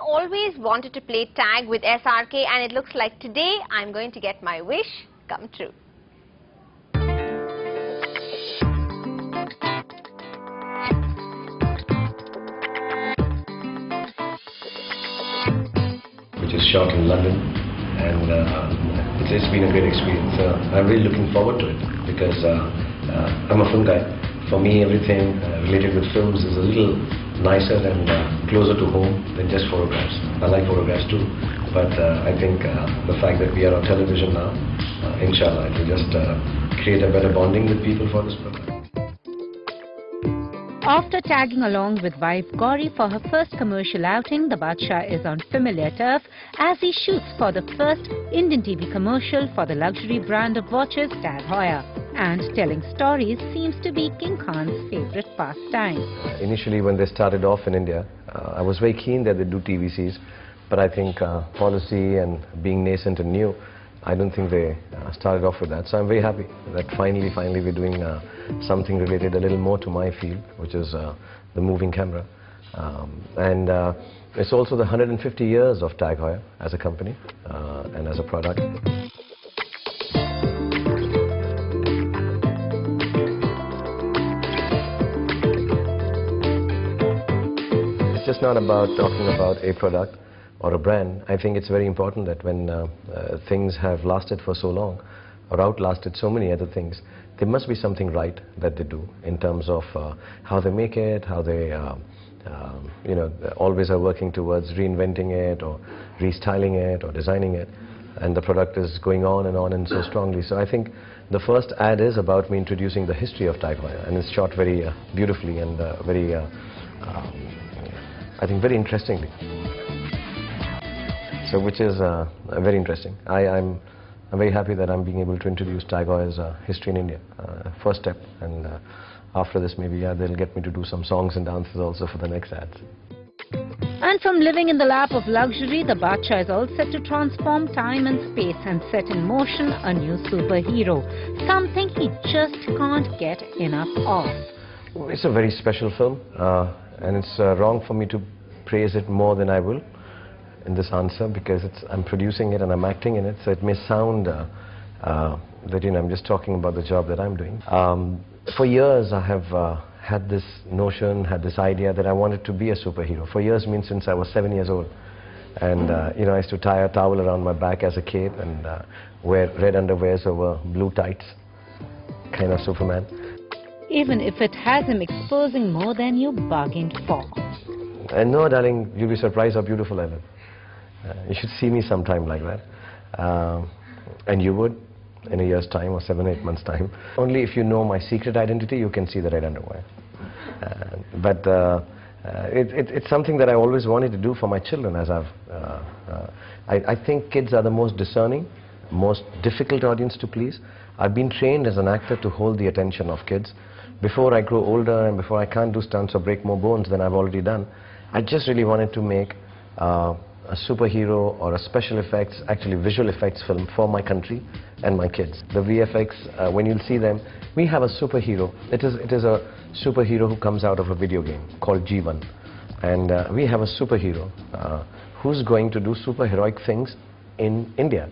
always wanted to play tag with SRK, and it looks like today I'm going to get my wish come true. Which is shot in London, and it's been a great experience. I'm really looking forward to it because I'm a film guy. For me, everything related with films is a little nicer and closer to home than just photographs. I like photographs too, but I think the fact that we are on television now, inshallah, it will just create a better bonding with people for this program. After tagging along with wife Gauri for her first commercial outing, the Badshah is on familiar turf as he shoots for the first Indian TV commercial for the luxury brand of watches Tag Heuer. And telling stories seems to be King Khan's favorite pastime. Initially, when they started off in India, I was very keen that they do TVCs, but I think policy and being nascent and new, I don't think they started off with that. So I'm very happy that finally we're doing something related a little more to my field, which is the moving camera. And it's also the 150 years of Tag Heuer as a company and as a product. It's just not about talking about a product or a brand. I think it's very important that when things have lasted for so long or outlasted so many other things, there must be something right that they do in terms of how they make it, how they always are working towards reinventing it or restyling it or designing it, and the product is going on and so strongly. So I think the first ad is about me introducing the history of Tag Heuer, and it's shot very beautifully and very I think very interestingly. So which is very interesting. I'm very happy that I'm being able to introduce Tag Heuer's history in India. First step, and after this maybe they'll get me to do some songs and dances also for the next ads. And from living in the lap of luxury, the Badshah is all set to transform time and space and set in motion a new superhero, something he just can't get enough of. It's a very special film, and it's wrong for me to praise it more than I will in this answer, because I'm producing it and I'm acting in it, so it may sound that I'm just talking about the job that I'm doing. For years I have had this notion, had this idea that I wanted to be a superhero. For years means since I was 7 years old, and I used to tie a towel around my back as a cape and wear red underwears over blue tights, kind of Superman. Even if it has him exposing more than you bargained for. And no, darling, you'll be surprised how beautiful I look. You should see me sometime like that. And you would in a year's time or 7 or 8 months' time. Only if you know my secret identity, you can see the red underwear. But it's something that I always wanted to do for my children. As I think kids are the most discerning, most difficult audience to please. I've been trained as an actor to hold the attention of kids. Before I grow older and before I can't do stunts or break more bones than I've already done, I just really wanted to make a superhero or a special effects, actually visual effects film for my country and my kids. The VFX, when you'll see them, we have a superhero. It is a superhero who comes out of a video game called G1. And we have a superhero who's going to do superheroic things in India.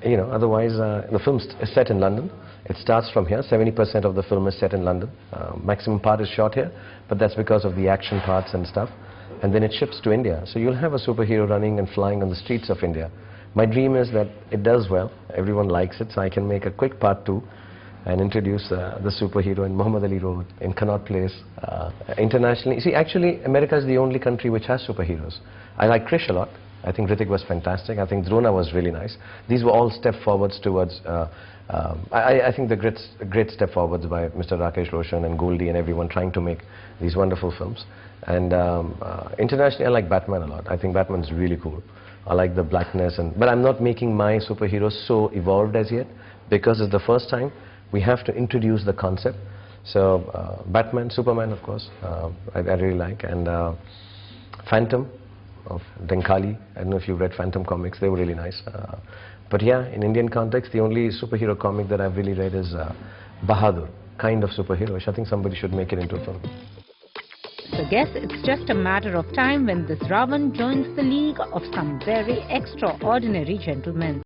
Otherwise the film is set in London. It starts from here. 70% of the film is set in London. Maximum part is shot here, but that's because of the action parts and stuff. And then it ships to India. So you'll have a superhero running and flying on the streets of India. My dream is that it does well. Everyone likes it, so I can make a quick part 2 and introduce the superhero in Muhammad Ali Road, in Connaught Place, internationally. See, actually, America is the only country which has superheroes. I like Krish a lot. I think Hrithik was fantastic. I think Drona was really nice. These were all step forwards towards, I think the great step forwards by Mr. Rakesh Roshan and Goldie and everyone trying to make these wonderful films. And internationally, I like Batman a lot. I think Batman's really cool. I like the blackness, but I'm not making my superheroes so evolved as yet, because it's the first time we have to introduce the concept. So Batman, Superman, of course, I really like, and Phantom of Denkali. I don't know if you've read Phantom comics, they were really nice. But yeah, in Indian context, the only superhero comic that I've really read is Bahadur, kind of superhero, which I think somebody should make it into a film. So guess it's just a matter of time when this Ra.One joins the league of some very extraordinary gentlemen.